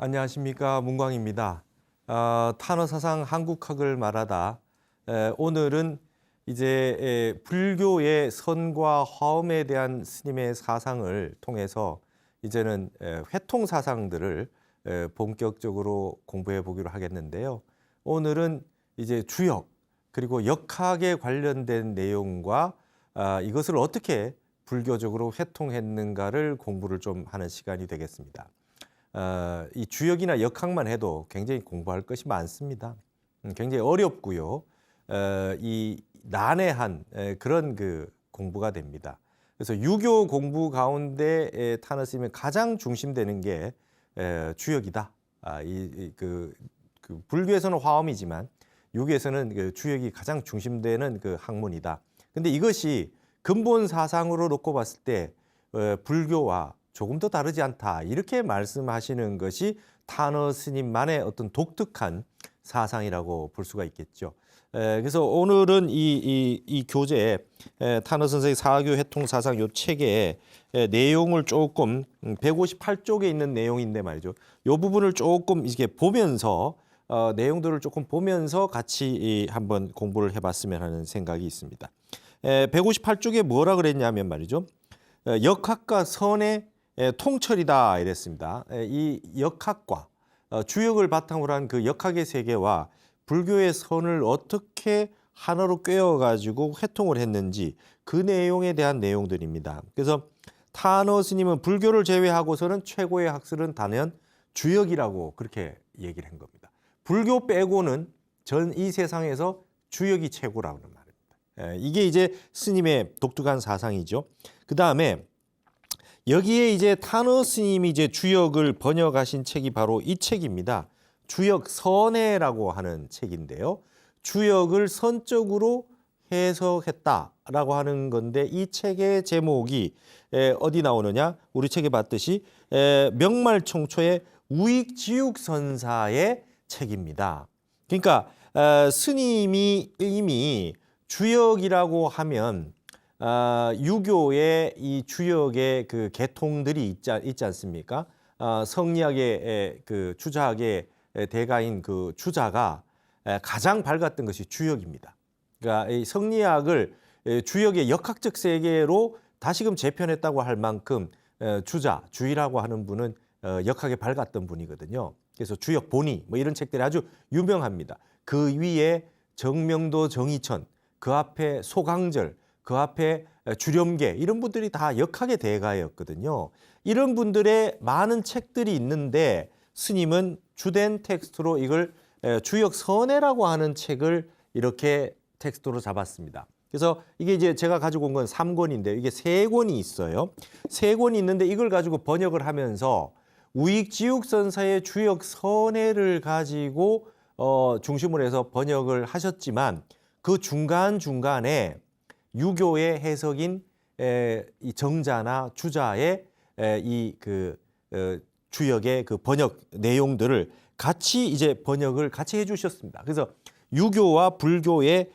안녕하십니까, 문광입니다. 탄어사상 한국학을 말하다 오늘은 이제 불교의 선과 화엄에 대한 스님의 사상을 통해서 이제는 회통 사상들을 본격적으로 공부해 보기로 하겠는데요. 오늘은 이제 주역 그리고 역학에 관련된 내용과 이것을 어떻게 불교적으로 회통했는가를 공부를 좀 하는 시간이 되겠습니다. 이 주역이나 역학만 해도 굉장히 공부할 것이 많습니다. 굉장히 어렵고요. 이 난해한 그런 그 공부가 됩니다. 그래서 유교 공부 가운데 타너 스님이 가장 중심되는 게 주역이다. 그 불교에서는 화엄이지만 유교에서는 그 주역이 가장 중심되는 그 학문이다. 근데 이것이 근본 사상으로 놓고 봤을 때 불교와 조금 더 다르지 않다 이렇게 말씀하시는 것이 타너 스님만의 어떤 독특한 사상이라고 볼 수가 있겠죠. 그래서 오늘은 이 교재 타너 선생의 사교 회통 사상 요 책의 내용을 조금 158쪽에 있는 내용인데 말이죠. 요 부분을 조금 이렇게 보면서 내용들을 조금 보면서 같이 한번 공부를 해봤으면 하는 생각이 있습니다. 158쪽에 뭐라 그랬냐면 말이죠. 역학과 선의 통철이다 이랬습니다. 이 역학과 주역을 바탕으로 한 그 역학의 세계와 불교의 선을 어떻게 하나로 꿰어가지고 회통을 했는지 그 내용에 대한 내용들입니다. 그래서 타너 스님은 불교를 제외하고서는 최고의 학설은 단연 주역이라고 그렇게 얘기를 한 겁니다. 불교 빼고는 전 이 세상에서 주역이 최고라는 말입니다. 이게 이제 스님의 독특한 사상이죠. 그 다음에 여기에 이제 타너 스님이 이제 주역을 번역하신 책이 바로 이 책입니다. 주역 선해라고 하는 책인데요. 주역을 선적으로 해석했다라고 하는 건데 이 책의 제목이 어디 나오느냐? 우리 책에 봤듯이 명말총초의 우익지육선사의 책입니다. 그러니까 스님이 이미 주역이라고 하면 유교의 이 주역의 그 계통들이 있지 않습니까? 성리학의 그 주자학의 대가인 그 주자가 가장 밝았던 것이 주역입니다. 그러니까 이 성리학을 주역의 역학적 세계로 다시금 재편했다고 할 만큼 주의라고 하는 분은 역학에 밝았던 분이거든요. 그래서 주역 본의 뭐 이런 책들이 아주 유명합니다. 그 위에 정명도 정의천, 그 앞에 소강절, 그 앞에 주렴계 이런 분들이 다 역학의 대가였거든요. 이런 분들의 많은 책들이 있는데 스님은 주된 텍스트로 이걸 주역선해라고 하는 책을 이렇게 텍스트로 잡았습니다. 그래서 이게 이제 제가 가지고 온 건 3권인데 이게 3권이 있어요. 3권이 있는데 이걸 가지고 번역을 하면서 우익지육선사의 주역선해를 가지고 중심으로 해서 번역을 하셨지만 그 중간중간에 유교의 해석인 이 정자나 주자의 이 그 주역의 그 번역 내용들을 같이 이제 번역을 같이 해주셨습니다. 그래서 유교와 불교의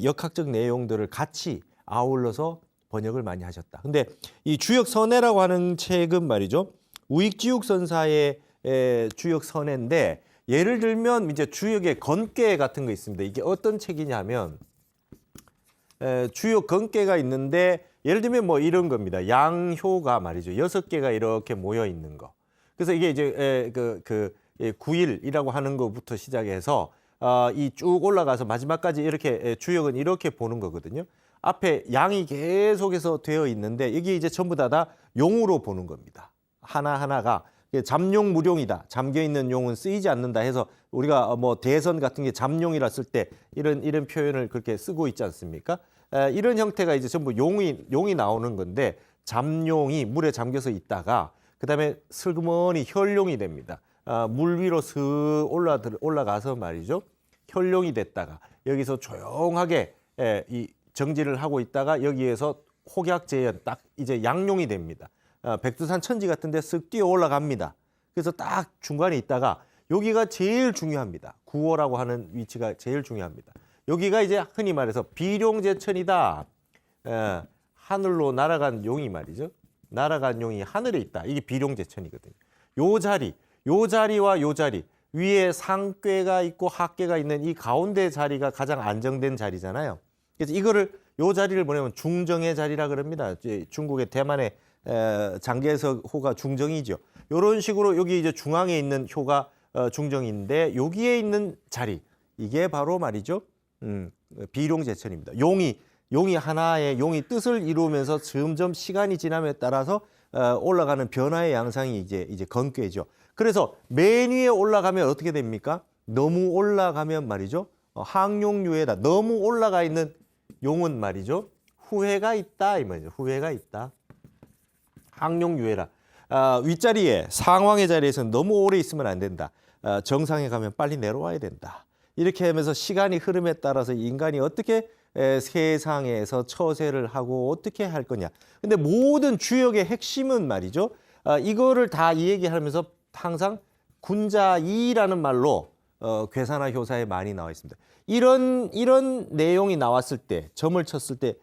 역학적 내용들을 같이 아울러서 번역을 많이 하셨다. 근데 이 주역선해라고 하는 책은 말이죠. 우익지육선사의 주역선해인데 예를 들면 이제 주역의 건괴 같은 거 있습니다. 이게 어떤 책이냐면 주역 건괴가 있는데 예를 들면 뭐 이런 겁니다. 양효가 말이죠. 6개가 이렇게 모여 있는 거. 그래서 이게 이제 구일이라고 하는 것부터 시작해서 이 쭉 올라가서 마지막까지 이렇게 주역은 이렇게 보는 거거든요. 앞에 양이 계속해서 되어 있는데 이게 이제 전부 다 용으로 보는 겁니다. 하나하나가 잠용 무룡이다. 잠겨 있는 용은 쓰이지 않는다 해서 우리가 뭐 대선 같은 게 잠용이라 쓸 때 이런 표현을 그렇게 쓰고 있지 않습니까? 이런 형태가 이제 전부 용이 나오는 건데 잠용이 물에 잠겨서 있다가 그다음에 슬그머니 혈용이 됩니다. 물 위로 슥 올라가서 말이죠. 혈용이 됐다가 여기서 조용하게 이 정지를 하고 있다가 여기에서 혹약재현 딱 이제 양용이 됩니다. 백두산 천지 같은 데 쓱 뛰어 올라갑니다. 그래서 딱 중간에 있다가 여기가 제일 중요합니다. 구호라고 하는 위치가 제일 중요합니다. 여기가 이제 흔히 말해서 비룡제천이다. 하늘로 날아간 용이 말이죠. 날아간 용이 하늘에 있다. 이게 비룡제천이거든요. 요 자리, 요 자리와 요 자리, 위에 상괴가 있고 하괴가 있는 이 가운데 자리가 가장 안정된 자리잖아요. 그래서 이거를 요 자리를 보내면 중정의 자리라 그럽니다. 중국의 대만의 장개석 호가 중정이죠. 이런 식으로 여기 이제 중앙에 있는 효가 중정인데 여기에 있는 자리 이게 바로 말이죠. 비룡제천입니다. 용이 하나의 용이 뜻을 이루면서 점점 시간이 지남에 따라서 올라가는 변화의 양상이 이제 건괴죠. 그래서 맨 위에 올라가면 어떻게 됩니까? 너무 올라가면 말이죠. 항용유에다 너무 올라가 있는 용은 말이죠. 후회가 있다 이 말이죠. 후회가 있다. 항용유해라. 윗자리에 상황의 자리에서는 너무 오래 있으면 안 된다. 정상에 가면 빨리 내려와야 된다. 이렇게 하면서 시간이 흐름에 따라서 인간이 어떻게 세상에서 처세를 하고 어떻게 할 거냐. 근데 모든 주역의 핵심은 말이죠. 이거를 다 이 얘기하면서 항상 군자이라는 말로 괴사나 효사에 많이 나와 있습니다. 이런 내용이 나왔을 때, 점을 쳤을 때,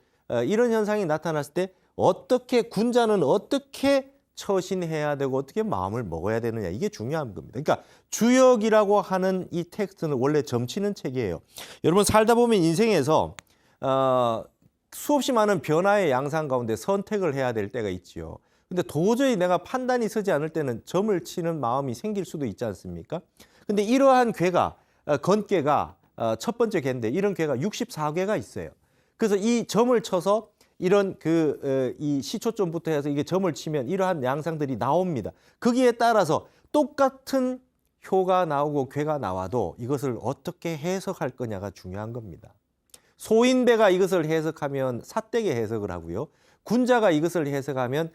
이런 현상이 나타났을 때 어떻게 군자는 어떻게 처신해야 되고 어떻게 마음을 먹어야 되느냐 이게 중요한 겁니다. 그러니까 주역이라고 하는 이 텍스트는 원래 점치는 책이에요. 여러분 살다 보면 인생에서 수없이 많은 변화의 양상 가운데 선택을 해야 될 때가 있지요. 근데 도저히 내가 판단이 서지 않을 때는 점을 치는 마음이 생길 수도 있지 않습니까? 근데 이러한 괴가 건괴가 첫 번째 괴인데 이런 괴가 64괴가 있어요. 그래서 이 점을 쳐서 이런 이 시초점부터 해서 이게 점을 치면 이러한 양상들이 나옵니다. 거기에 따라서 똑같은 효가 나오고 괴가 나와도 이것을 어떻게 해석할 거냐가 중요한 겁니다. 소인배가 이것을 해석하면 삿되게 해석을 하고요. 군자가 이것을 해석하면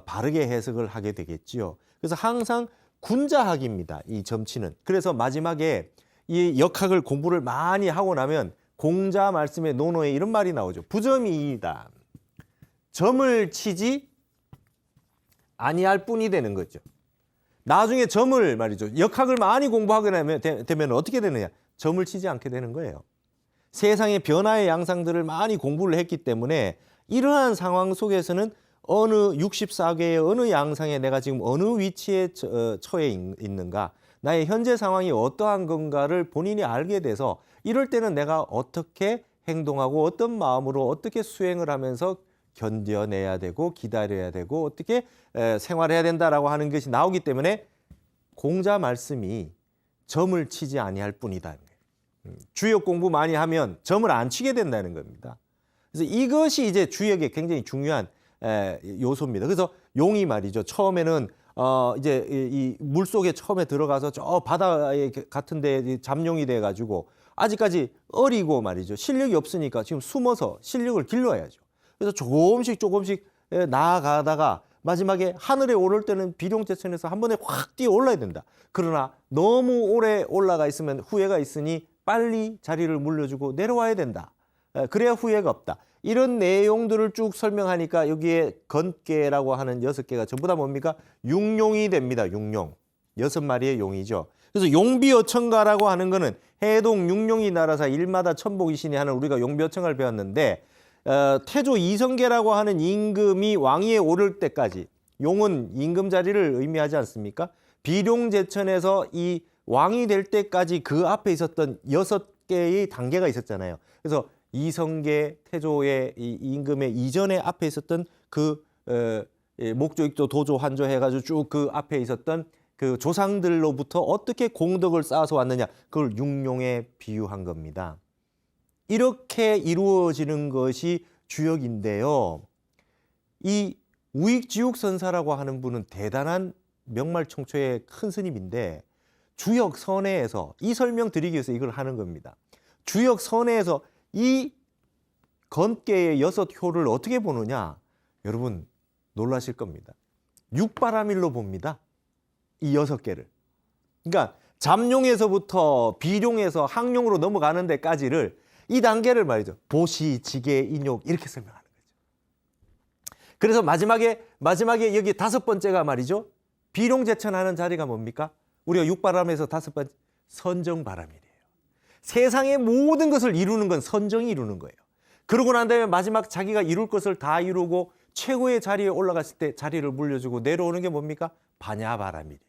바르게 해석을 하게 되겠지요. 그래서 항상 군자학입니다. 이 점치는. 그래서 마지막에 이 역학을 공부를 많이 하고 나면 공자 말씀의 논어에 이런 말이 나오죠. 부점이이다. 점을 치지 아니할 뿐이 되는 거죠. 나중에 점을 말이죠. 역학을 많이 공부하게 되면 어떻게 되느냐. 점을 치지 않게 되는 거예요. 세상의 변화의 양상들을 많이 공부를 했기 때문에 이러한 상황 속에서는 어느 64개의 어느 양상에 내가 지금 어느 위치에 처해 있는가, 나의 현재 상황이 어떠한 건가를 본인이 알게 돼서 이럴 때는 내가 어떻게 행동하고 어떤 마음으로 어떻게 수행을 하면서 견뎌내야 되고 기다려야 되고 어떻게 생활해야 된다라고 하는 것이 나오기 때문에 공자 말씀이 점을 치지 아니할 뿐이다. 주역 공부 많이 하면 점을 안 치게 된다는 겁니다. 그래서 이것이 이제 주역의 굉장히 중요한 요소입니다. 그래서 용이 말이죠. 처음에는 이제 이 물속에 처음에 들어가서 저 바다에 같은 데 잠룡이 돼 가지고 아직까지 어리고 말이죠. 실력이 없으니까 지금 숨어서 실력을 길러야죠. 그래서 조금씩 나아가다가 마지막에 하늘에 오를 때는 비룡제천에서 한 번에 확 뛰어 올라야 된다. 그러나 너무 오래 올라가 있으면 후회가 있으니 빨리 자리를 물려주고 내려와야 된다. 그래야 후회가 없다. 이런 내용들을 쭉 설명하니까 여기에 건괴라고 하는 6개가 전부 다 뭡니까? 육룡이 됩니다. 육룡. 6마리의 용이죠. 그래서 용비어천가라고 하는 거는 해동 육룡이 날아서 일마다 천복이시니 하는 우리가 용비어천가를 배웠는데 태조 이성계라고 하는 임금이 왕위에 오를 때까지, 용은 임금 자리를 의미하지 않습니까? 비룡제천에서 이 왕이 될 때까지 그 앞에 있었던 6개의 단계가 있었잖아요. 그래서 이성계, 태조의 이 임금의 이전에 앞에 있었던 그 목조익조, 도조, 환조 해가지고 쭉 그 앞에 있었던 그 조상들로부터 어떻게 공덕을 쌓아서 왔느냐, 그걸 육룡에 비유한 겁니다. 이렇게 이루어지는 것이 주역인데요. 이 우익지육선사라고 하는 분은 대단한 명말청초의 큰 스님인데 주역 선해에서 이 설명 드리기 위해서 이걸 하는 겁니다. 주역 선해에서 이 건괴의 6효를 어떻게 보느냐? 여러분 놀라실 겁니다. 육바라밀로 봅니다. 이 6개를. 그러니까 잠룡에서부터 비룡에서 항룡으로 넘어가는 데까지를 이 단계를 말이죠. 보시, 지계, 인욕 이렇게 설명하는 거죠. 그래서 마지막에 여기 5번째가 말이죠. 비룡제천하는 자리가 뭡니까? 우리가 육바람에서 5번째 선정바람이래요. 세상의 모든 것을 이루는 건 선정이 이루는 거예요. 그러고 난 다음에 마지막 자기가 이룰 것을 다 이루고 최고의 자리에 올라갔을 때 자리를 물려주고 내려오는 게 뭡니까? 반야바람이래요.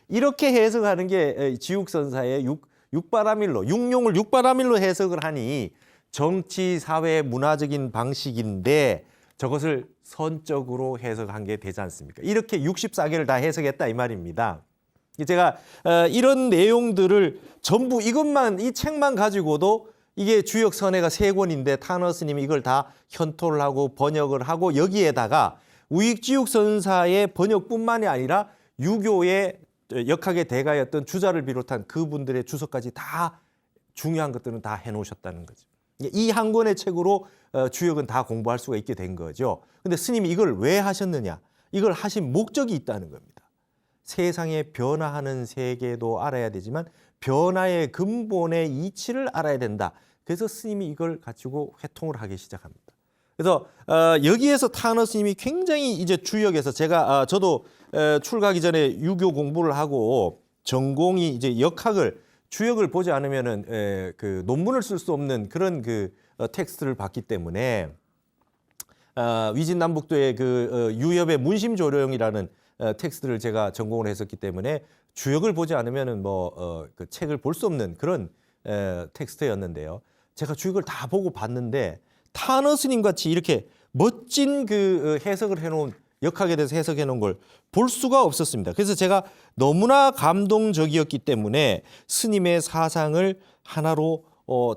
이렇게 해석하는 게 지육선사의 육바라밀로, 육룡을 육바라밀로 해석을 하니 정치, 사회, 문화적인 방식인데 저것을 선적으로 해석한 게 되지 않습니까? 이렇게 64개를 다 해석했다 이 말입니다. 제가 이런 내용들을 전부 이것만 이 책만 가지고도 이게 주역 선해가 3권인데 타너 스님이 이걸 다 현토를 하고 번역을 하고 여기에다가 우익지육선사의 번역뿐만이 아니라 유교의 역학의 대가였던 주자를 비롯한 그분들의 주석까지 다 중요한 것들은 다 해놓으셨다는 거죠. 이 한 권의 책으로 주역은 다 공부할 수가 있게 된 거죠. 근데 스님이 이걸 왜 하셨느냐? 이걸 하신 목적이 있다는 겁니다. 세상의 변화하는 세계도 알아야 되지만 변화의 근본의 이치를 알아야 된다. 그래서 스님이 이걸 가지고 회통을 하기 시작합니다. 그래서 여기에서 타너 스님이 굉장히 이제 주역에서 제가 저도 출가하기 전에 유교 공부를 하고 전공이 이제 역학을 주역을 보지 않으면은 그 논문을 쓸 수 없는 그런 그 텍스트를 봤기 때문에 위진남북도의 그 유협의 문심조령이라는 텍스트를 제가 전공을 했었기 때문에 주역을 보지 않으면은 그 책을 볼 수 없는 그런 텍스트였는데요. 제가 주역을 다 보고 봤는데 타너 스님 같이 이렇게 멋진 그 해석을 해놓은 역학에 대해서 해석해 놓은 걸 볼 수가 없었습니다. 그래서 제가 너무나 감동적이었기 때문에 스님의 사상을 하나로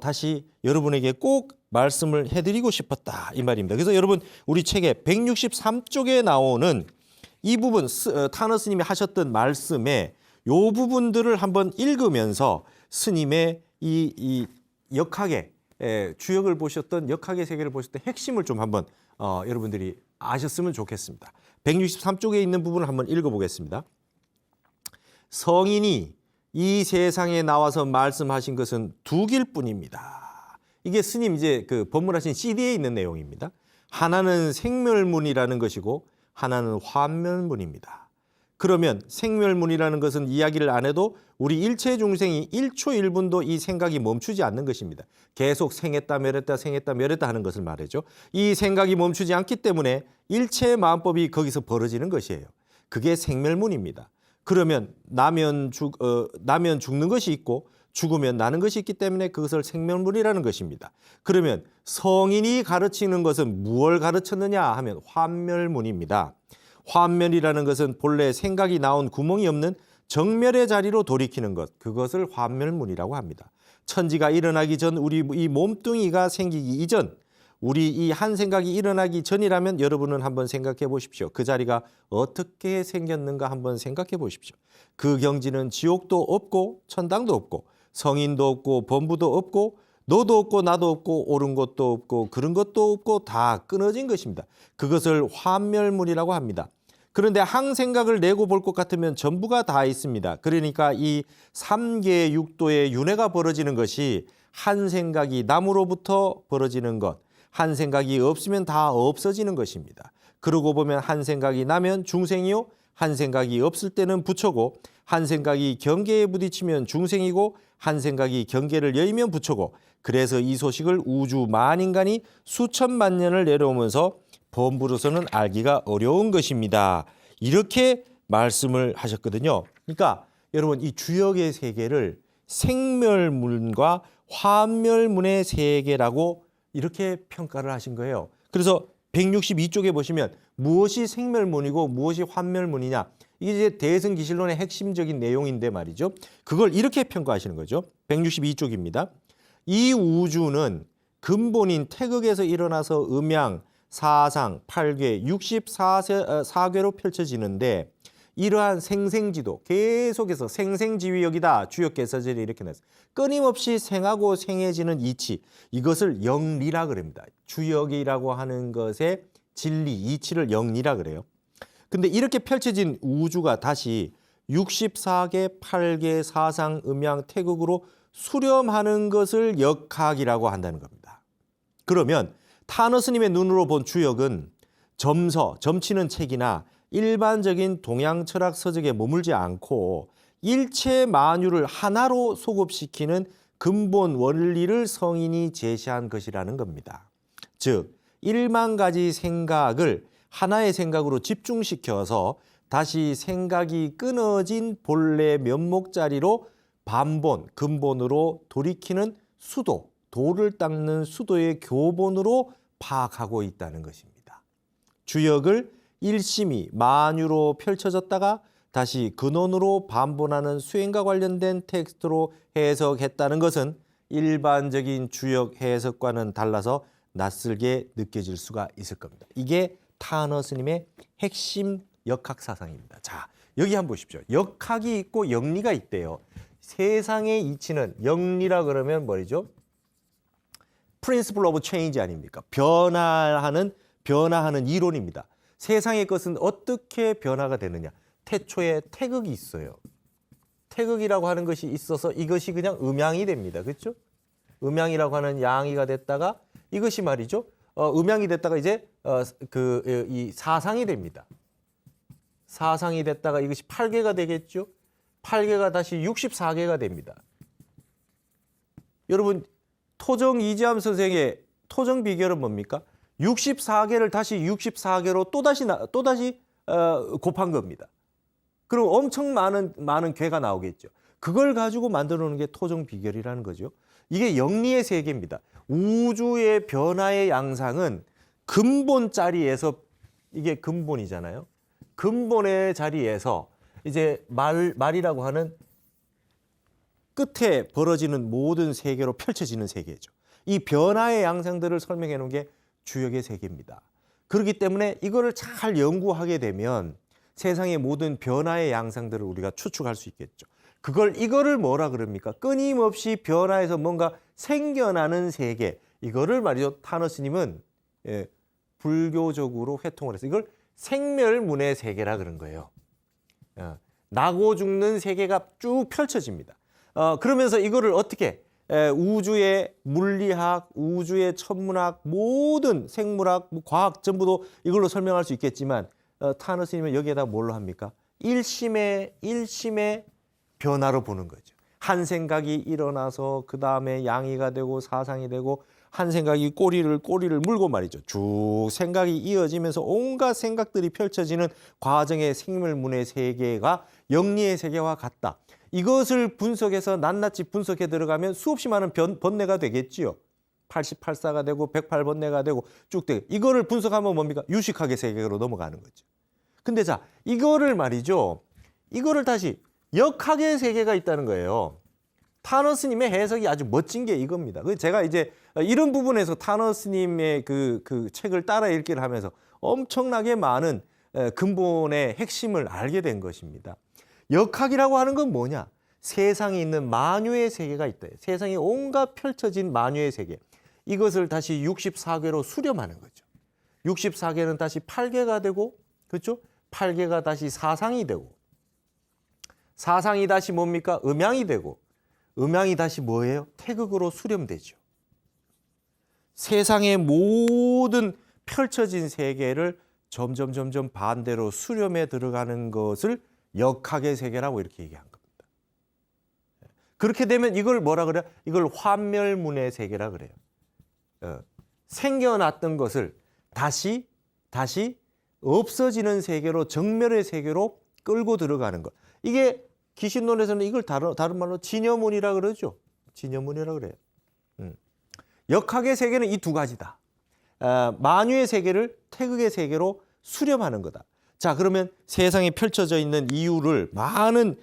다시 여러분에게 꼭 말씀을 해드리고 싶었다 이 말입니다. 그래서 여러분 우리 책에 163쪽에 나오는 이 부분 타너 스님이 하셨던 말씀에 이 부분들을 한번 읽으면서 스님의 이 역학의 주역을 보셨던 역학의 세계를 보셨던 핵심을 좀 한번 여러분들이 아셨으면 좋겠습니다. 163쪽에 있는 부분을 한번 읽어보겠습니다. 성인이 이 세상에 나와서 말씀하신 것은 두 길뿐입니다. 이게 스님 이제 그 법문하신 CD에 있는 내용입니다. 하나는 생멸문이라는 것이고 하나는 환멸문입니다. 그러면 생멸문이라는 것은 이야기를 안 해도 우리 일체 중생이 1초 1분도 이 생각이 멈추지 않는 것입니다. 계속 생했다 멸했다 생했다 멸했다 하는 것을 말하죠. 이 생각이 멈추지 않기 때문에 일체의 마음법이 거기서 벌어지는 것이에요. 그게 생멸문입니다. 그러면 나면 죽는 것이 있고 죽으면 나는 것이 있기 때문에 그것을 생멸문이라는 것입니다. 그러면 성인이 가르치는 것은 무엇을 가르쳤느냐 하면 환멸문입니다. 환멸이라는 것은 본래 생각이 나온 구멍이 없는 정멸의 자리로 돌이키는 것, 그것을 환멸문이라고 합니다. 천지가 일어나기 전 우리 이 몸뚱이가 생기기 이전, 우리 이 한 생각이 일어나기 전이라면 여러분은 한번 생각해 보십시오. 그 자리가 어떻게 생겼는가 한번 생각해 보십시오. 그 경지는 지옥도 없고 천당도 없고 성인도 없고 범부도 없고 너도 없고 나도 없고 옳은 것도 없고 그런 것도 없고 다 끊어진 것입니다. 그것을 환멸문이라고 합니다. 그런데 한 생각을 내고 볼 것 같으면 전부가 다 있습니다. 그러니까 이 3계 6도의 윤회가 벌어지는 것이 한 생각이 남으로부터 벌어지는 것, 한 생각이 없으면 다 없어지는 것입니다. 그러고 보면 한 생각이 나면 중생이요, 한 생각이 없을 때는 부처고, 한 생각이 경계에 부딪히면 중생이고, 한 생각이 경계를 여의면 부처고, 그래서 이 소식을 우주 만인간이 수천만 년을 내려오면서 범부로서는 알기가 어려운 것입니다. 이렇게 말씀을 하셨거든요. 그러니까 여러분 이 주역의 세계를 생멸문과 환멸문의 세계라고 이렇게 평가를 하신 거예요. 그래서 162쪽에 보시면 무엇이 생멸문이고 무엇이 환멸문이냐. 이게 이제 대승기실론의 핵심적인 내용인데 말이죠. 그걸 이렇게 평가하시는 거죠. 162쪽입니다. 이 우주는 근본인 태극에서 일어나서 음양, 사상, 8궤, 64궤로 펼쳐지는데 이러한 생생지도 계속해서 생생지위역이다. 주역개사절이 이렇게 나왔어요. 끊임없이 생하고 생해지는 이치, 이것을 영리라 그럽니다. 주역이라고 하는 것의 진리, 이치를 영리라 그래요. 근데 이렇게 펼쳐진 우주가 다시 64개, 8개, 사상, 음양, 태극으로 수렴하는 것을 역학이라고 한다는 겁니다. 그러면 타너 스님의 눈으로 본 주역은 점서, 점치는 책이나 일반적인 동양 철학 서적에 머물지 않고 일체 만유를 하나로 소급시키는 근본 원리를 성인이 제시한 것이라는 겁니다. 즉, 1만 가지 생각을 하나의 생각으로 집중시켜서 다시 생각이 끊어진 본래 면목 자리로 반본, 근본으로 돌이키는 수도, 도를 닦는 수도의 교본으로 파악하고 있다는 것입니다. 주역을 일심이 만유로 펼쳐졌다가 다시 근원으로 반본하는 수행과 관련된 텍스트로 해석했다는 것은 일반적인 주역 해석과는 달라서 낯설게 느껴질 수가 있을 겁니다. 이게 타너 스님의 핵심 역학 사상입니다. 자, 여기 한번 보십시오. 역학이 있고 영리가 있대요. 세상의 이치는 영리라 그러면 뭐죠? Principle of Change 아닙니까? 변화하는 이론입니다. 세상의 것은 어떻게 변화가 되느냐? 태초에 태극이 있어요. 태극이라고 하는 것이 있어서 이것이 그냥 음양이 됩니다. 그렇죠? 음양이라고 하는 양이가 됐다가 이것이 말이죠. 음양이 됐다가 이제 이 사상이 됩니다. 사상이 됐다가 이것이 8개가 되겠죠. 8개가 다시 64개가 됩니다. 여러분 토정 이지암 선생의 토정 비결은 뭡니까? 64개를 다시 64개로 또다시 곱한 겁니다. 그럼 엄청 많은 괴가 나오겠죠. 그걸 가지고 만들어 놓은 게 토정 비결이라는 거죠. 이게 영리의 세계입니다. 우주의 변화의 양상은 근본 자리에서, 이게 근본이잖아요. 근본의 자리에서 이제 말이라고 하는 끝에 벌어지는 모든 세계로 펼쳐지는 세계죠. 이 변화의 양상들을 설명해 놓은 게 주역의 세계입니다. 그렇기 때문에 이거를 잘 연구하게 되면 세상의 모든 변화의 양상들을 우리가 추측할 수 있겠죠. 이거를 뭐라 그럽니까? 끊임없이 변화해서 뭔가 생겨나는 세계. 이거를 말이죠. 타너 스님은 불교적으로 회통을 해서 이걸 생멸문의 세계라 그런 거예요. 나고 죽는 세계가 쭉 펼쳐집니다. 그러면서 이거를 어떻게 우주의 물리학, 우주의 천문학, 모든 생물학, 과학 전부도 이걸로 설명할 수 있겠지만 타너 스님은 여기에다 뭘로 합니까? 일심의 변화로 보는 거죠. 한 생각이 일어나서 그 다음에 양이가 되고 사상이 되고 한 생각이 꼬리를 물고 말이죠. 쭉 생각이 이어지면서 온갖 생각들이 펼쳐지는 과정의 생물문의 세계가 영리의 세계와 같다. 이것을 분석해서 낱낱이 분석해 들어가면 수없이 많은 번뇌가 되겠지요. 88사가 되고 108번뇌가 되고 쭉 되고 이거를 분석하면 뭡니까? 유식학의 세계로 넘어가는 거죠. 근데 자, 이거를 말이죠. 이거를 다시 역학의 세계가 있다는 거예요. 타너 스님의 해석이 아주 멋진 게 이겁니다. 제가 이제 이런 부분에서 타너 스님의 그 책을 따라 읽기를 하면서 엄청나게 많은 근본의 핵심을 알게 된 것입니다. 역학이라고 하는 건 뭐냐? 세상에 있는 만유의 세계가 있다. 세상에 온갖 펼쳐진 만유의 세계. 이것을 다시 64개로 수렴하는 거죠. 64개는 다시 8개가 되고, 그렇죠? 8개가 다시 사상이 되고, 사상이 다시 뭡니까? 음양이 되고, 음양이 다시 뭐예요? 태극으로 수렴되죠. 세상의 모든 펼쳐진 세계를 점점 반대로 수렴에 들어가는 것을 역학의 세계라고 이렇게 얘기한 겁니다. 그렇게 되면 이걸 뭐라 그래요? 이걸 환멸문의 세계라 그래요. 생겨났던 것을 다시 없어지는 세계로, 정멸의 세계로 끌고 들어가는 것. 이게 기신론에서는 이걸 다른 말로 진여문이라 그러죠. 진여문이라 그래요. 역학의 세계는 이 두 가지다. 만유의 세계를 태극의 세계로 수렴하는 거다. 자, 그러면 세상에 펼쳐져 있는 이유를 많은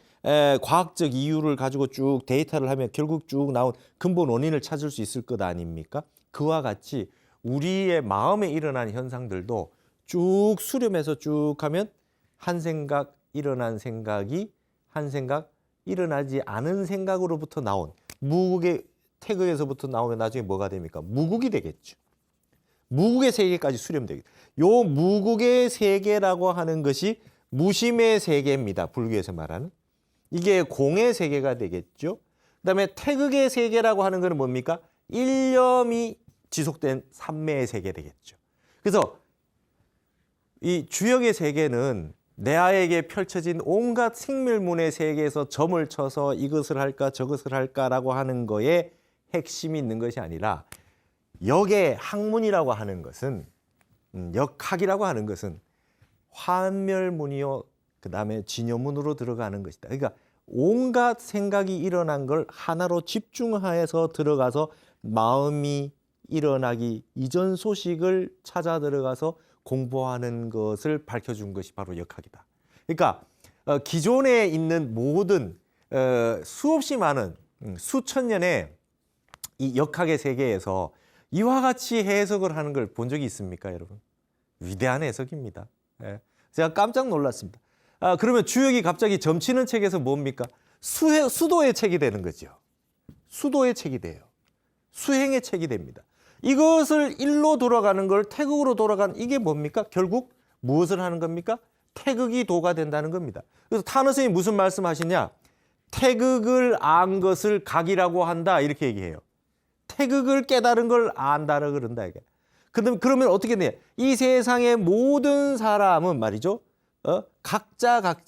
과학적 이유를 가지고 쭉 데이터를 하면 결국 쭉 나온 근본 원인을 찾을 수 있을 것 아닙니까? 그와 같이 우리의 마음에 일어난 현상들도 쭉 수렴해서 쭉 하면 한 생각 일어난 생각이 한 생각 일어나지 않은 생각으로부터 나온 무국의 태극에서부터 나오면 나중에 뭐가 됩니까? 무국이 되겠죠. 무국의 세계까지 수렴되겠죠. 요 무국의 세계라고 하는 것이 무심의 세계입니다. 불교에서 말하는. 이게 공의 세계가 되겠죠. 그다음에 태극의 세계라고 하는 것은 뭡니까? 일념이 지속된 삼매의 세계 되겠죠. 그래서 이 주역의 세계는 내아에게 펼쳐진 온갖 생멸문의 세계에서 점을 쳐서 이것을 할까 저것을 할까라고 하는 거에 핵심이 있는 것이 아니라 역의 학문이라고 하는 것은 역학이라고 하는 것은 환멸문이요 그다음에 진여문으로 들어가는 것이다. 그러니까 온갖 생각이 일어난 걸 하나로 집중하여서 들어가서 마음이 일어나기 이전 소식을 찾아 들어가서 공부하는 것을 밝혀준 것이 바로 역학이다. 그러니까 기존에 있는 모든 수없이 많은 수천 년의 이 역학의 세계에서 이와 같이 해석을 하는 걸 본 적이 있습니까, 여러분? 위대한 해석입니다. 예. 제가 깜짝 놀랐습니다. 그러면 주역이 갑자기 점치는 책에서 뭡니까? 수도의 책이 되는 거죠. 수도의 책이 돼요. 수행의 책이 됩니다. 이것을 일로 돌아가는 걸 태극으로 돌아간 이게 뭡니까? 결국 무엇을 하는 겁니까? 태극이 도가 된다는 겁니다. 그래서 타너 스님이 무슨 말씀하시냐? 태극을 안 것을 각이라고 한다 이렇게 얘기해요. 태극을 깨달은 걸 안다라 그런다 이게. 그러면 어떻게 돼요? 이 세상의 모든 사람은 말이죠. 각자가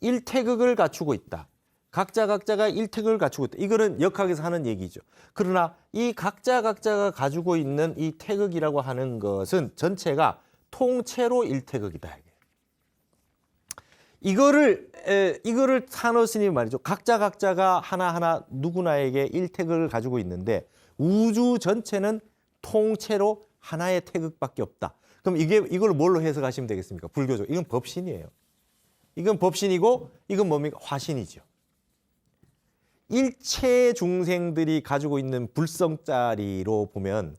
일태극을 갖추고 있다. 각자가 일태극을 갖추고 있다. 이거는 역학에서 하는 얘기죠. 그러나 이 각자가 가지고 있는 이 태극이라고 하는 것은 전체가 통째로 일태극이다. 이거를 타너 스님이 말이죠. 각자가 하나하나 누구나에게 일태극을 가지고 있는데 우주 전체는 통째로 하나의 태극밖에 없다. 그럼 이걸 뭘로 해석하시면 되겠습니까? 불교적. 이건 법신이에요. 이건 법신이고 이건 뭡니까? 화신이죠. 일체 중생들이 가지고 있는 불성짜리로 보면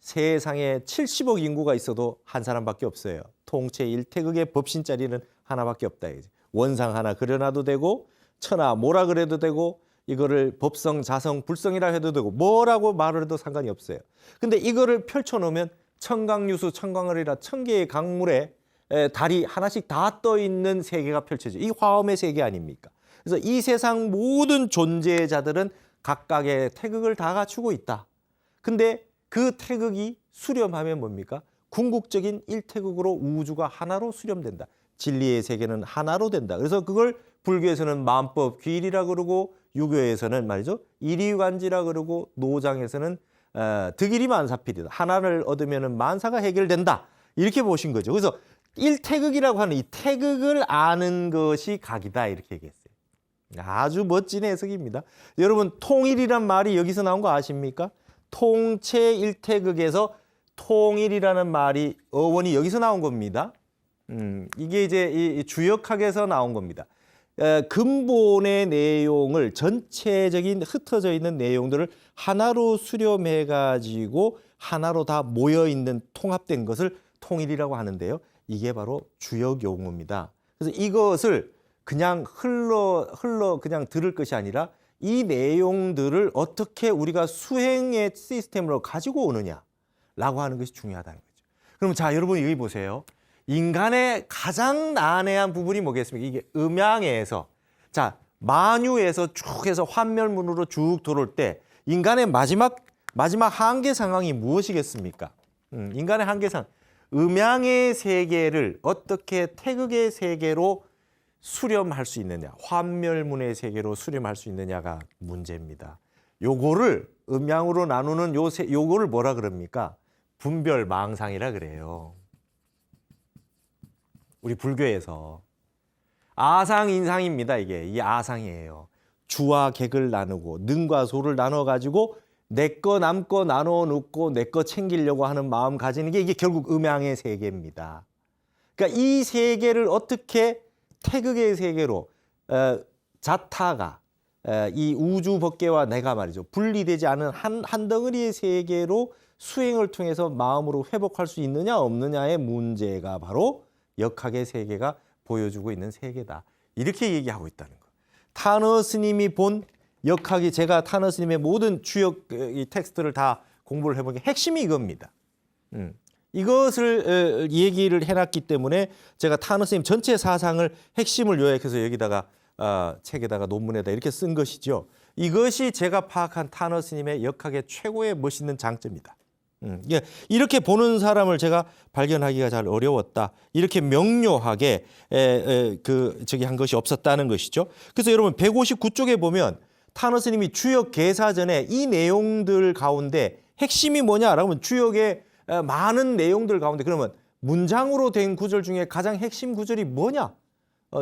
세상에 70억 인구가 있어도 한 사람밖에 없어요. 통째 일태극의 법신짜리는 하나밖에 없다. 원상 하나 그려놔도 되고 천하 뭐라 그래도 되고 이거를 법성, 자성, 불성이라 해도 되고 뭐라고 말을 해도 상관이 없어요. 근데 이거를 펼쳐놓으면 청강유수, 청강을이라 1000개의 강물에 달이 하나씩 다 떠있는 세계가 펼쳐져요. 이 화엄의 세계 아닙니까? 그래서 이 세상 모든 존재자들은 각각의 태극을 다 갖추고 있다. 근데 그 태극이 수렴하면 뭡니까? 궁극적인 일태극으로 우주가 하나로 수렴된다. 진리의 세계는 하나로 된다. 그래서 그걸 불교에서는 만법 귀일이라 그러고 유교에서는 말이죠. 일이관지라 그러고 노장에서는 득일이 만사필이다. 하나를 얻으면 만사가 해결된다. 이렇게 보신 거죠. 그래서 일태극이라고 하는 이 태극을 아는 것이 각이다. 이렇게 얘기했어요. 아주 멋진 해석입니다. 여러분 통일이란 말이 여기서 나온 거 아십니까? 통체 일태극에서 통일이라는 말이 어원이 여기서 나온 겁니다. 이게 이제 이 주역학에서 나온 겁니다. 근본의 내용을 전체적인 흩어져 있는 내용들을 하나로 수렴해 가지고 하나로 다 모여 있는 통합된 것을 통일이라고 하는데요. 이게 바로 주역 용어입니다. 그래서 이것을 그냥 흘러 그냥 들을 것이 아니라 이 내용들을 어떻게 우리가 수행의 시스템으로 가지고 오느냐라고 하는 것이 중요하다는 거죠. 그럼 자, 여러분 여기 보세요. 인간의 가장 난해한 부분이 뭐겠습니까? 이게 음양에서 자 만유에서 쭉 해서 환멸문으로 쭉 들어올 때 인간의 마지막 한계 상황이 무엇이겠습니까? 인간의 한계 상황. 음양의 세계를 어떻게 태극의 세계로 수렴할 수 있느냐, 환멸문의 세계로 수렴할 수 있느냐가 문제입니다. 요거를 음양으로 나누는 요거를 뭐라 그럽니까? 분별망상이라 그래요. 우리 불교에서 아상인상입니다. 이게 아상이에요. 주와 객을 나누고 능과 소를 나눠 가지고 내 거 남 거 나눠 놓고 내 거 챙기려고 하는 마음 가지는 게 이게 결국 음양의 세계입니다. 그러니까 이 세계를 어떻게 태극의 세계로 자타가 이 우주 법계와 내가 말이죠. 분리되지 않은 한 덩어리의 세계로 수행을 통해서 마음으로 회복할 수 있느냐 없느냐의 문제가 바로 역학의 세계가 보여주고 있는 세계다. 이렇게 얘기하고 있다는 거. 타너 스님이 본 역학이 제가 타너 스님의 모든 주역 이 텍스트를 다 공부를 해보니까 핵심이 이겁니다. 이것을 얘기를 해놨기 때문에 제가 타너 스님 전체 사상을 핵심을 요약해서 여기다가 책에다가 논문에다 이렇게 쓴 것이죠. 이것이 제가 파악한 타너 스님의 역학의 최고의 멋있는 장점이다. 이렇게 보는 사람을 제가 발견하기가 잘 어려웠다. 이렇게 명료하게 한 것이 없었다는 것이죠. 그래서 여러분 159쪽에 보면 타너 스님이 주역 개사전에 이 내용들 가운데 핵심이 뭐냐라고 하면 주역의 많은 내용들 가운데 그러면 문장으로 된 구절 중에 가장 핵심 구절이 뭐냐?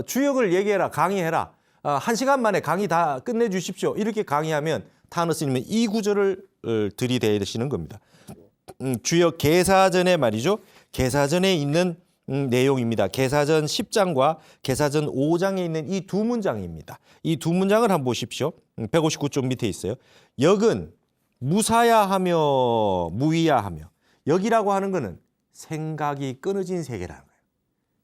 주역을 얘기해라, 강의해라. 1시간 만에 강의 다 끝내주십시오. 이렇게 강의하면 타너 스님은 이 구절을 들이대시는 겁니다. 주역 계사전에 말이죠. 계사전에 있는 내용입니다. 계사전 10장과 계사전 5장에 있는 이 두 문장입니다. 이 두 문장을 한번 보십시오. 159쪽 밑에 있어요. 역은 무사야하며 무위야하며. 역이라고 하는 것은 생각이 끊어진 세계라는 거예요.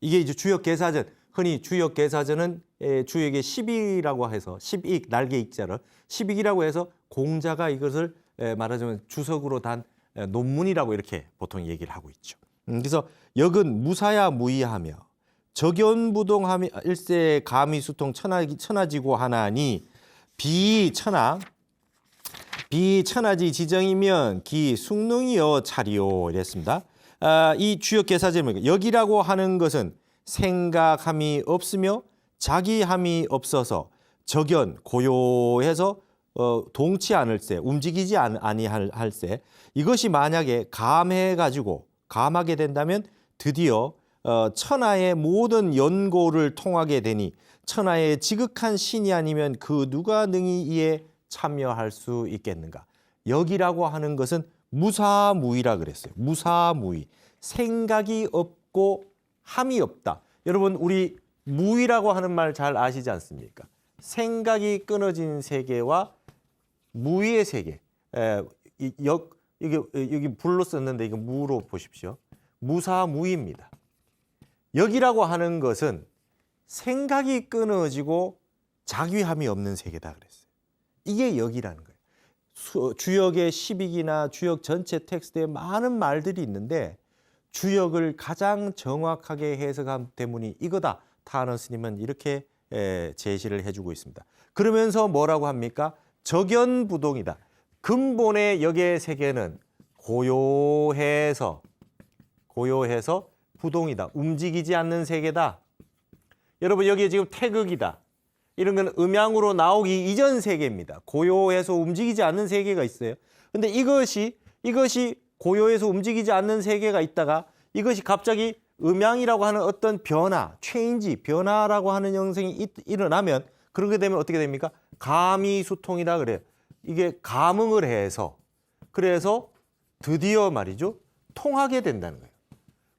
이게 이제 주역 계사전, 흔히 주역 계사전은 주역의 10이라고 해서 10익, 날개 익자를 10익이라고 해서 공자가 이것을 말하자면 주석으로 단 논문이라고 이렇게 보통 얘기를 하고 있죠. 그래서 역은 무사야 무위하며 적연부동하며 일세 가미수통 천하지고 하나니 비천하 비천하지 지정이면 기 숭능이여 차리오 이랬습니다. 이 주역 계사제입니다. 역이라고 하는 것은 생각함이 없으며 자기함이 없어서 적연 고요해서 동치 않을 세, 움직이지 아니할 세. 이것이 만약에 감해가지고 감하게 된다면 드디어 천하의 모든 연고를 통하게 되니 천하의 지극한 신이 아니면 그 누가 능히 이에 참여할 수 있겠는가. 역이라고 하는 것은 무사무위라 그랬어요. 무사무위. 생각이 없고 함이 없다. 여러분 우리 무위라고 하는 말 잘 아시지 않습니까? 생각이 끊어진 세계와 무위의 세계. 여기 불로 썼는데 이거 무로 보십시오. 무사무위입니다. 역이라고 하는 것은 생각이 끊어지고 자귀함이 없는 세계다 그랬어요. 이게 역이라는 거예요. 주역의 10익이나 주역 전체 텍스트에 많은 말들이 있는데 주역을 가장 정확하게 해석한 때문이 이거다. 타너 스님은 이렇게 제시를 해주고 있습니다. 그러면서 뭐라고 합니까? 적연부동이다. 근본의 역의 세계는 고요해서 부동이다. 움직이지 않는 세계다. 여러분 여기에 지금 태극이다. 이런 건 음양으로 나오기 이전 세계입니다. 고요해서 움직이지 않는 세계가 있어요. 근데 이것이 고요해서 움직이지 않는 세계가 있다가 이것이 갑자기 음양이라고 하는 어떤 변화, 변화라고 하는 형성이 일어나면 그렇게 되면 어떻게 됩니까? 가미수통이라 그래요. 이게 감응을 해서 그래서 드디어 말이죠. 통하게 된다는 거예요.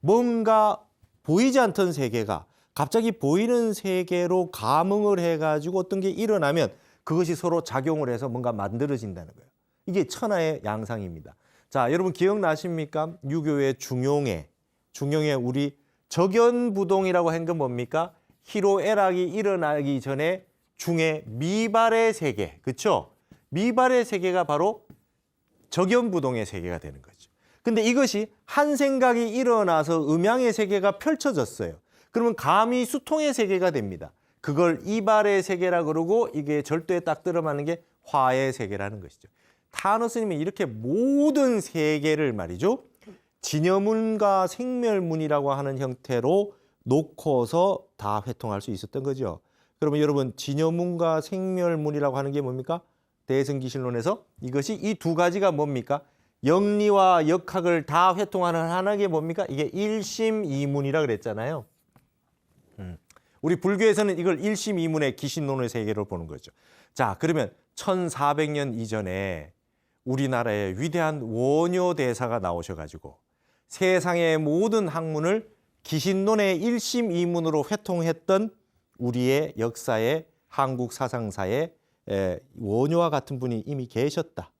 뭔가 보이지 않던 세계가 갑자기 보이는 세계로 감응을 해가지고 어떤 게 일어나면 그것이 서로 작용을 해서 뭔가 만들어진다는 거예요. 이게 천하의 양상입니다. 자, 여러분 기억나십니까? 유교의 중용에 우리 적연부동이라고 한 건 뭡니까? 희로애락이 일어나기 전에 중에 미발의 세계, 그렇죠? 미발의 세계가 바로 적연부동의 세계가 되는 거죠. 근데 이것이 한 생각이 일어나서 음양의 세계가 펼쳐졌어요. 그러면 감이 수통의 세계가 됩니다. 그걸 이발의 세계라 그러고 이게 절도에 딱 들어맞는 게 화의 세계라는 것이죠. 타너 스님은 이렇게 모든 세계를 말이죠. 진여문과 생멸문이라고 하는 형태로 놓고서 다 회통할 수 있었던 거죠. 그러면 여러분 진여문과 생멸문이라고 하는 게 뭡니까? 대승기실론에서 이것이 이 두 가지가 뭡니까? 역리와 역학을 다 회통하는 하나가 뭡니까? 이게 일심이문이라 그랬잖아요. 우리 불교에서는 이걸 일심이문의 기신론의 세계로 보는 거죠. 자, 그러면 1400년 이전에 우리나라에 위대한 원효대사가 나오셔가지고 세상의 모든 학문을 기신론의 일심이문으로 회통했던 우리의 역사의 한국 사상사에 원효와 같은 분이 이미 계셨다.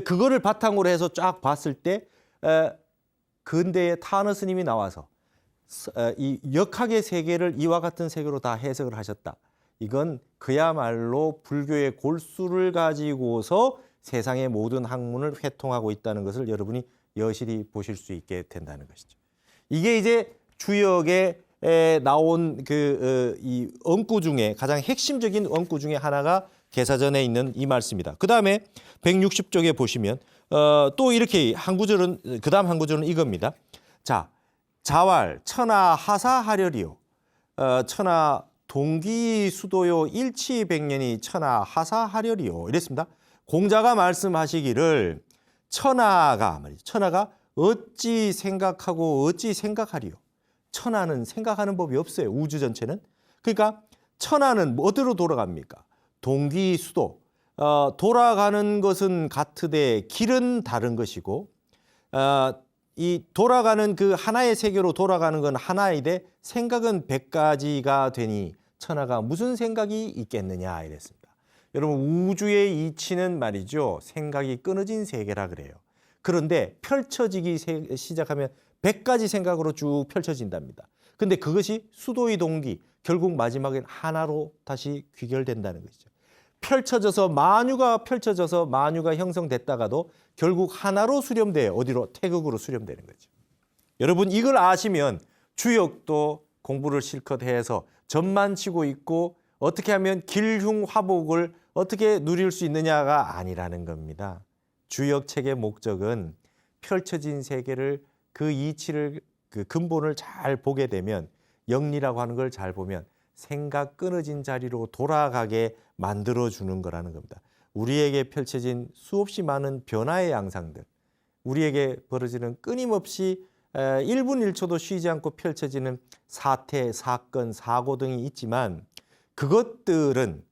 그거를 바탕으로 해서 쫙 봤을 때 근대의 타너 스님이 나와서 이 역학의 세계를 이와 같은 세계로 다 해석을 하셨다. 이건 그야말로 불교의 골수를 가지고서 세상의 모든 학문을 회통하고 있다는 것을 여러분이 여실히 보실 수 있게 된다는 것이죠. 이게 이제 주역에 나온 이 언구 중에 가장 핵심적인 언구 중에 하나가 계사전에 있는 이 말씀입니다. 그 다음에 160쪽에 보시면 또 이렇게 한 구절은 그다음 한 구절은 이겁니다. 자, 자왈 천하 하사하려리요. 천하 동기 수도요 일치백년이 천하 하사하려리요. 이랬습니다. 공자가 말씀하시기를 천하가 어찌 생각하고 어찌 생각하리요. 천하는 생각하는 법이 없어요. 우주 전체는. 그러니까 천하는 어디로 돌아갑니까? 동기수도. 돌아가는 것은 같으되 길은 다른 것이고 이 돌아가는 그 하나의 세계로 돌아가는 건 하나이되 생각은 100가지가 되니 천하가 무슨 생각이 있겠느냐 이랬습니다. 여러분 우주의 이치는 말이죠. 생각이 끊어진 세계라 그래요. 그런데 펼쳐지기 시작하면 100가지 생각으로 쭉 펼쳐진답니다. 근데 그것이 수도의 동기, 결국 마지막엔 하나로 다시 귀결된다는 것이죠. 펼쳐져서 만유가 형성됐다가도 결국 하나로 수렴돼요. 어디로? 태극으로 수렴되는 거죠. 여러분 이걸 아시면 주역도 공부를 실컷 해서 점만 치고 있고 어떻게 하면 길흉화복을 어떻게 누릴 수 있느냐가 아니라는 겁니다. 주역책의 목적은 펼쳐진 세계를 그 이치를 그 근본을 잘 보게 되면 영리라고 하는 걸 잘 보면 생각 끊어진 자리로 돌아가게 만들어주는 거라는 겁니다. 우리에게 펼쳐진 수없이 많은 변화의 양상들, 우리에게 벌어지는 끊임없이 1분 1초도 쉬지 않고 펼쳐지는 사태, 사건, 사고 등이 있지만 그것들은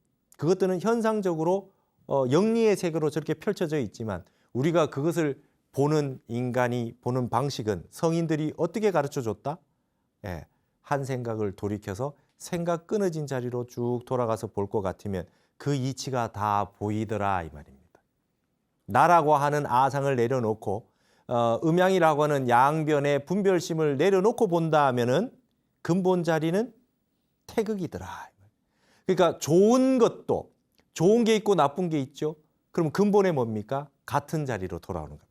현상적으로 영리의 세계로 저렇게 펼쳐져 있지만 우리가 그것을 보는 인간이 보는 방식은 성인들이 어떻게 가르쳐줬다? 예, 한 생각을 돌이켜서 생각 끊어진 자리로 쭉 돌아가서 볼 것 같으면 그 이치가 다 보이더라 이 말입니다. 나라고 하는 아상을 내려놓고 음양이라고 하는 양변의 분별심을 내려놓고 본다 하면은 근본 자리는 태극이더라. 그러니까 좋은 것도 좋은 게 있고 나쁜 게 있죠. 그럼 근본에 뭡니까? 같은 자리로 돌아오는 겁니다.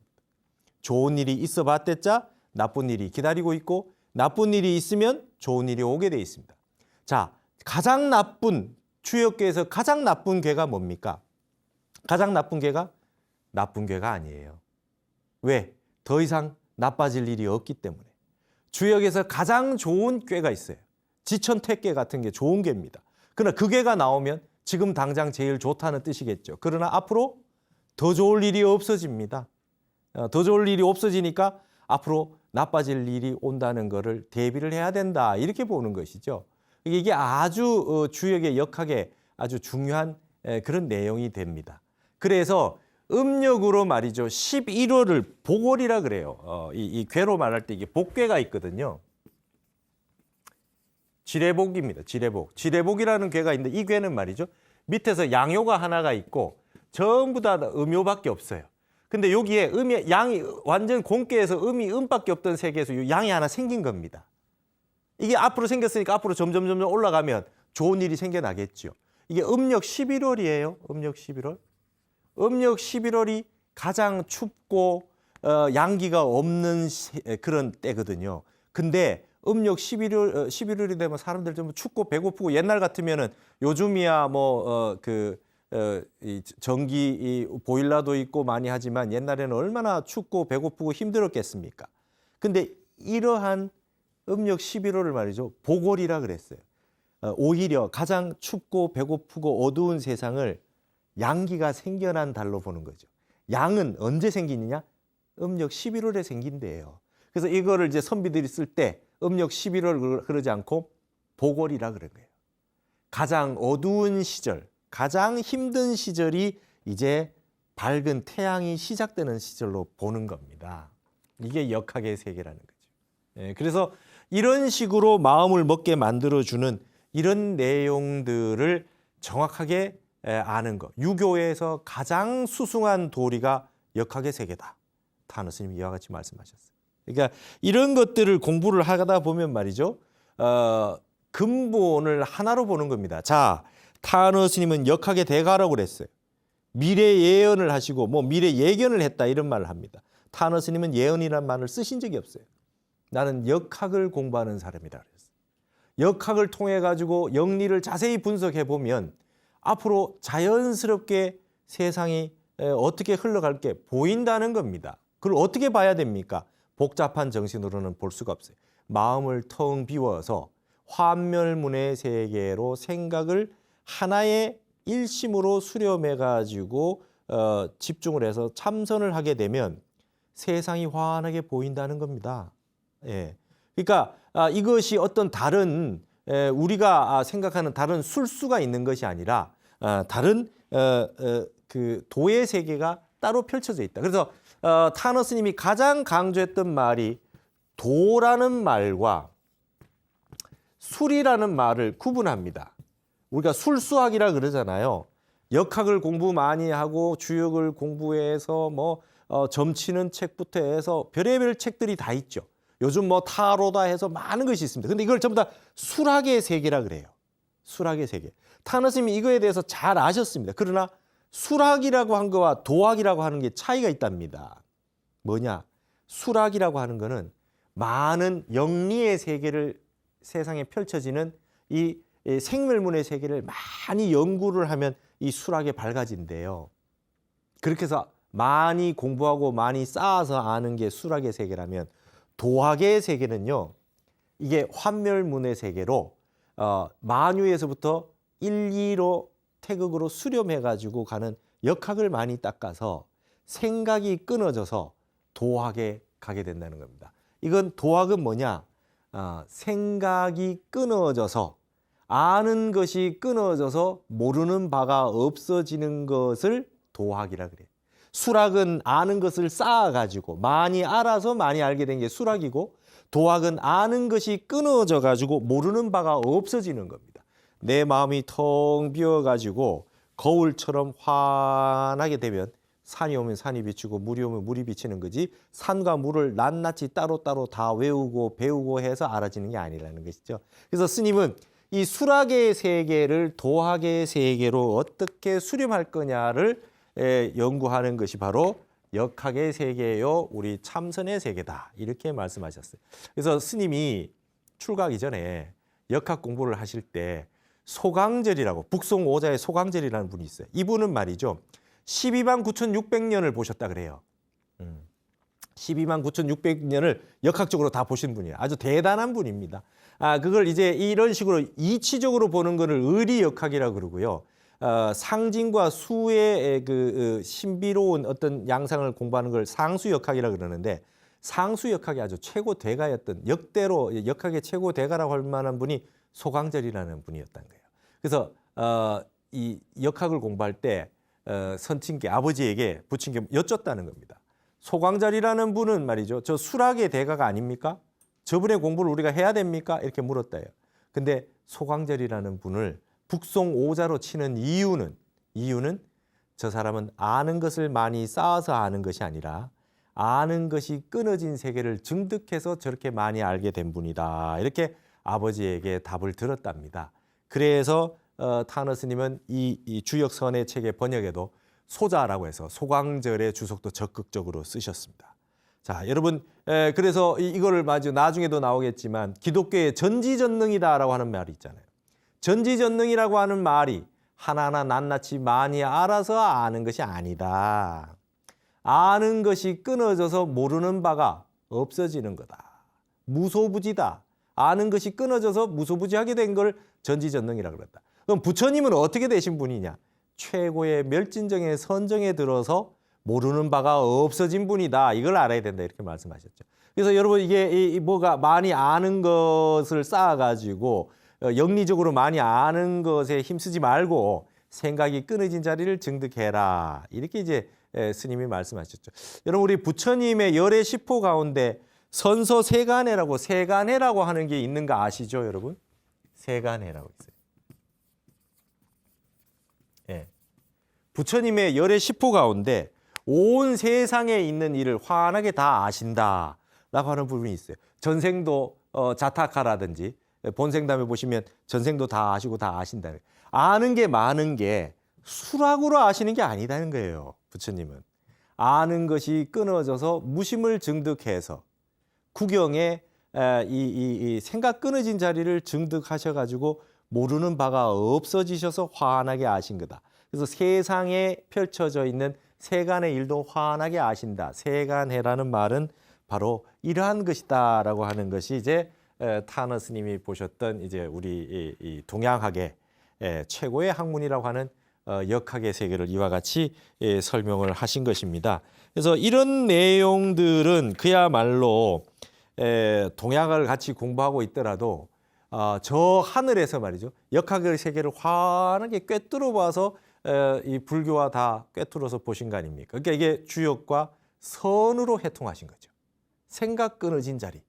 좋은 일이 있어 봤댔자 나쁜 일이 기다리고 있고 나쁜 일이 있으면 좋은 일이 오게 돼 있습니다. 자, 가장 나쁜 주역계에서 가장 나쁜 괴가 뭡니까? 가장 나쁜 괴가 나쁜 괴가 아니에요. 왜? 더 이상 나빠질 일이 없기 때문에. 주역에서 가장 좋은 괴가 있어요. 지천택괴 같은 게 좋은 괴입니다. 그러나 그 괴가 나오면 지금 당장 제일 좋다는 뜻이겠죠. 그러나 앞으로 더 좋을 일이 없어집니다. 더 좋을 일이 없어지니까 앞으로 나빠질 일이 온다는 것을 대비를 해야 된다. 이렇게 보는 것이죠. 이게 아주 주역의 역학에 아주 중요한 그런 내용이 됩니다. 그래서 음력으로 말이죠. 11월을 복월이라 그래요. 이 괴로 말할 때 이게 복괴가 있거든요. 지뢰복입니다. 지뢰복. 지뢰복이라는 괴가 있는데 이 괴는 말이죠. 밑에서 양요가 하나가 있고 전부 다 음요밖에 없어요. 근데 여기에 양이 완전 공ቄ에서 음밖에 없던 세계에서 양이 하나 생긴 겁니다. 이게 앞으로 생겼으니까 앞으로 점점 올라가면 좋은 일이 생겨나겠죠. 이게 음력 11월이에요. 음력 11월. 음력 11월이 가장 춥고 양기가 없는 그런 때거든요. 근데 음력 11월이 되면 사람들 좀 춥고 배고프고 옛날 같으면은 요즘이야 이 전기 보일러도 있고 많이 하지만 옛날에는 얼마나 춥고 배고프고 힘들었겠습니까? 근데 이러한 음력 11월을 말이죠. 복월이라 그랬어요. 오히려 가장 춥고 배고프고 어두운 세상을 양기가 생겨난 달로 보는 거죠. 양은 언제 생기느냐? 음력 11월에 생긴대요. 그래서 이거를 이제 선비들이 쓸 때 음력 11월 그러지 않고 복월이라 그런 거예요. 가장 어두운 시절, 가장 힘든 시절이 이제 밝은 태양이 시작되는 시절로 보는 겁니다. 이게 역학의 세계라는 거죠. 그래서 이런 식으로 마음을 먹게 만들어주는 이런 내용들을 정확하게 아는 것. 유교에서 가장 수승한 도리가 역학의 세계다. 타너 스님이 이와 같이 말씀하셨어요. 그러니까 이런 것들을 공부를 하다 보면 말이죠. 근본을 하나로 보는 겁니다. 자, 타너 스님은 역학의 대가라고 그랬어요. 미래 예언을 하시고 미래 예견을 했다 이런 말을 합니다. 타너 스님은 예언이라는 말을 쓰신 적이 없어요. 나는 역학을 공부하는 사람이다 그랬어요. 역학을 통해 가지고 영리를 자세히 분석해 보면 앞으로 자연스럽게 세상이 어떻게 흘러갈 게 보인다는 겁니다. 그걸 어떻게 봐야 됩니까? 복잡한 정신으로는 볼 수가 없어요. 마음을 텅 비워서 환멸문의 세계로 생각을 하나의 일심으로 수렴해 가지고 집중을 해서 참선을 하게 되면 세상이 환하게 보인다는 겁니다. 예. 그러니까 이것이 어떤 다른 우리가 생각하는 다른 술수가 있는 것이 아니라 다른 그 도의 세계가 따로 펼쳐져 있다. 그래서 타너 스님이 가장 강조했던 말이 도라는 말과 술이라는 말을 구분합니다. 우리가 술수학이라 그러잖아요. 역학을 공부 많이 하고 주역을 공부해서 뭐 점치는 책부터 해서 별의별 책들이 다 있죠. 요즘 뭐 타로다 해서 많은 것이 있습니다. 근데 이걸 전부 다 수학의 세계라 그래요. 수학의 세계. 타너 스님이 이거에 대해서 잘 아셨습니다. 그러나 수학이라고 한 거와 도학이라고 하는 게 차이가 있답니다. 뭐냐? 수학이라고 하는 거는 많은 영리의 세계를 세상에 펼쳐지는 이 생멸문의 세계를 많이 연구를 하면 이 수학에 밝아진대요. 그렇게 해서 많이 공부하고 많이 쌓아서 아는 게 수학의 세계라면 도학의 세계는요. 이게 환멸문의 세계로 만유에서부터 1, 2로 태극으로 수렴해가지고 가는 역학을 많이 닦아서 생각이 끊어져서 도학에 가게 된다는 겁니다. 이건 도학은 뭐냐? 생각이 끊어져서 아는 것이 끊어져서 모르는 바가 없어지는 것을 도학이라 그래요. 수학은 아는 것을 쌓아가지고 많이 알아서 많이 알게 된 게 수학이고 도학은 아는 것이 끊어져 가지고 모르는 바가 없어지는 겁니다. 내 마음이 텅 비어가지고 거울처럼 환하게 되면 산이 오면 산이 비치고 물이 오면 물이 비치는 거지 산과 물을 낱낱이 따로따로 다 외우고 배우고 해서 알아지는 게 아니라는 것이죠. 그래서 스님은 이 수학의 세계를 도학의 세계로 어떻게 수렴할 거냐를 연구하는 것이 바로 역학의 세계요 우리 참선의 세계다 이렇게 말씀하셨어요. 그래서 스님이 출가하기 전에 역학 공부를 하실 때 소강절이라고 북송 오자의 소강절이라는 분이 있어요. 이분은 말이죠. 12만 9,600년을 보셨다 그래요. 12만 9,600년을 역학적으로 다 보신 분이에요. 아주 대단한 분입니다. 그걸 이제 이런 식으로 이치적으로 보는 거를 의리역학이라고 그러고요. 상징과 수의 그 신비로운 어떤 양상을 공부하는 걸 상수역학이라고 그러는데 상수역학이 아주 최고 대가였던 역대로 역학의 최고 대가라고 할 만한 분이 소강절이라는 분이었던 거예요. 그래서 이 역학을 공부할 때 선친께 아버지에게 부친께 여쭙다는 겁니다. 소강절이라는 분은 말이죠. 저 수학의 대가가 아닙니까? 저분의 공부를 우리가 해야 됩니까? 이렇게 물었다요. 근데 소강절이라는 분을 북송 오자로 치는 이유는 저 사람은 아는 것을 많이 쌓아서 아는 것이 아니라 아는 것이 끊어진 세계를 증득해서 저렇게 많이 알게 된 분이다. 이렇게 아버지에게 답을 들었답니다. 그래서 타너 스님은 이 주역선의 책의 번역에도 소자라고 해서 소강절의 주석도 적극적으로 쓰셨습니다. 자, 여러분 그래서 이거를 나중에도 나오겠지만 기독교의 전지전능이다라고 하는 말이 있잖아요. 전지전능이라고 하는 말이 하나하나 낱낱이 많이 알아서 아는 것이 아니다. 아는 것이 끊어져서 모르는 바가 없어지는 거다. 무소부지다. 아는 것이 끊어져서 무소부지하게 된 걸 전지전능이라고 그랬다. 그럼 부처님은 어떻게 되신 분이냐? 최고의 멸진정의 선정에 들어서 모르는 바가 없어진 분이다. 이걸 알아야 된다. 이렇게 말씀하셨죠. 그래서 여러분 이게 뭐가 많이 아는 것을 쌓아가지고 영리적으로 많이 아는 것에 힘쓰지 말고 생각이 끊어진 자리를 증득해라. 이렇게 이제 스님이 말씀하셨죠. 여러분 우리 부처님의 열의 시포 가운데 선서 세간해라고 하는 게 있는 거 아시죠, 여러분? 세간해라고 있어요. 예. 부처님의 열의 시포 가운데 온 세상에 있는 일을 환하게 다 아신다라고 하는 부분이 있어요. 전생도 자타카라든지 본생담에 보시면 전생도 다 아시고 다 아신다. 아는 게 많은 게 수학으로 아시는 게 아니다는 거예요. 부처님은. 아는 것이 끊어져서 무심을 증득해서 구경에 이 생각 끊어진 자리를 증득하셔가지고 모르는 바가 없어지셔서 환하게 아신 거다. 그래서 세상에 펼쳐져 있는 세간의 일도 환하게 아신다. 세간해라는 말은 바로 이러한 것이다라고 하는 것이 이제 타너 스님이 보셨던 이제 우리 이 동양학의 최고의 학문이라고 하는 역학의 세계를 이와 같이 설명을 하신 것입니다. 그래서 이런 내용들은 그야말로 동양을 같이 공부하고 있더라도 저 하늘에서 말이죠. 역학의 세계를 환하게 꿰뚫어 봐서 이 불교와 다 꿰뚫어서 보신 거 아닙니까? 그러니까 이게 주역과 선으로 해통하신 거죠. 생각 끊어진 자리,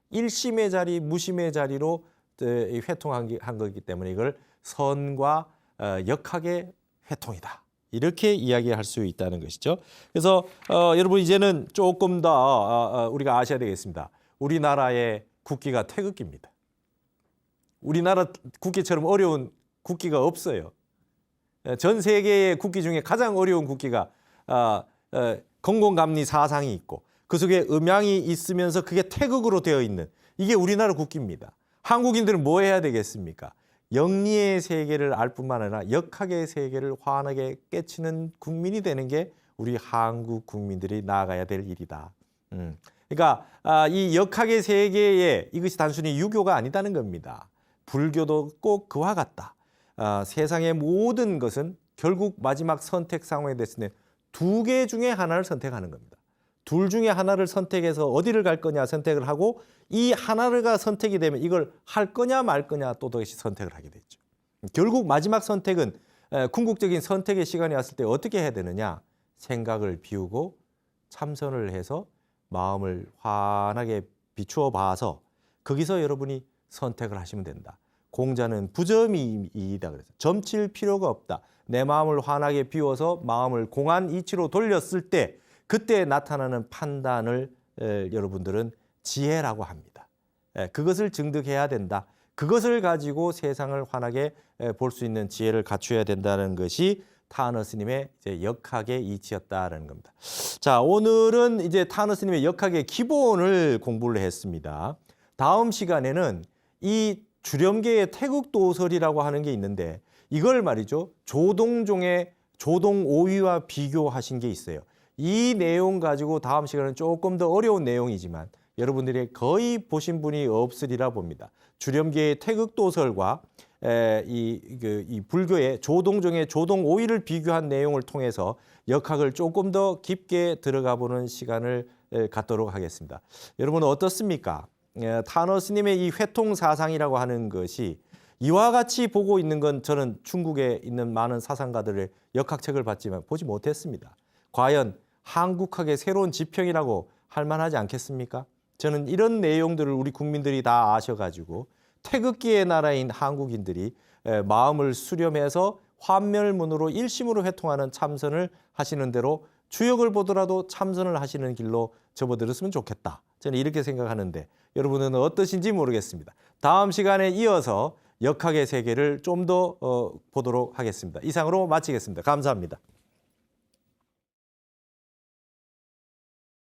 일심의 자리, 무심의 자리로 회통한 거기 때문에 이걸 선과 역학의 회통이다. 이렇게 이야기할 수 있다는 것이죠. 그래서 여러분 이제는 조금 더 우리가 아셔야 되겠습니다. 우리나라의 국기가 태극기입니다. 우리나라 국기처럼 어려운 국기가 없어요. 전 세계의 국기 중에 가장 어려운 국기가 건공감리 사상이 있고 그 속에 음양이 있으면서 그게 태극으로 되어 있는 이게 우리나라 국기입니다. 한국인들은 뭐 해야 되겠습니까? 영리의 세계를 알 뿐만 아니라 역학의 세계를 환하게 깨치는 국민이 되는 게 우리 한국 국민들이 나아가야 될 일이다. 그러니까 이 역학의 세계에 이것이 단순히 유교가 아니다는 겁니다. 불교도 꼭 그와 같다. 세상의 모든 것은 결국 마지막 선택 상황에 됐을 때 두 개 중에 하나를 선택하는 겁니다. 둘 중에 하나를 선택해서 어디를 갈 거냐 선택을 하고 이 하나가 선택이 되면 이걸 할 거냐 말 거냐 또다시 선택을 하게 되죠. 결국 마지막 선택은 궁극적인 선택의 시간이 왔을 때 어떻게 해야 되느냐. 생각을 비우고 참선을 해서 마음을 환하게 비추어 봐서 거기서 여러분이 선택을 하시면 된다. 공자는 부점이이다 그래서 점칠 필요가 없다. 내 마음을 환하게 비워서 마음을 공한 이치로 돌렸을 때 그때 나타나는 판단을 여러분들은 지혜라고 합니다. 그것을 증득해야 된다. 그것을 가지고 세상을 환하게 볼 수 있는 지혜를 갖춰야 된다는 것이 타너 스님의 이제 역학의 이치였다라는 겁니다. 자, 오늘은 이제 타너 스님의 역학의 기본을 공부를 했습니다. 다음 시간에는 이 주렴계의 태극도설이라고 하는 게 있는데 이걸 말이죠. 조동종의 조동오위와 비교하신 게 있어요. 이 내용 가지고 다음 시간은 조금 더 어려운 내용이지만 여러분들이 거의 보신 분이 없으리라 봅니다. 주렴계의 태극도설과 이 불교의 조동종의 조동오위를 비교한 내용을 통해서 역학을 조금 더 깊게 들어가 보는 시간을 갖도록 하겠습니다. 여러분 어떻습니까? 타너 스님의 이 회통 사상이라고 하는 것이 이와 같이 보고 있는 건 저는 중국에 있는 많은 사상가들의 역학책을 봤지만 보지 못했습니다. 과연 한국학의 새로운 지평이라고 할 만하지 않겠습니까? 저는 이런 내용들을 우리 국민들이 다 아셔가지고 태극기의 나라인 한국인들이 마음을 수렴해서 환멸문으로 일심으로 회통하는 참선을 하시는 대로 주역을 보더라도 참선을 하시는 길로 접어들었으면 좋겠다. 저는 이렇게 생각하는데 여러분은 어떠신지 모르겠습니다. 다음 시간에 이어서 역학의 세계를 좀 더 보도록 하겠습니다. 이상으로 마치겠습니다. 감사합니다.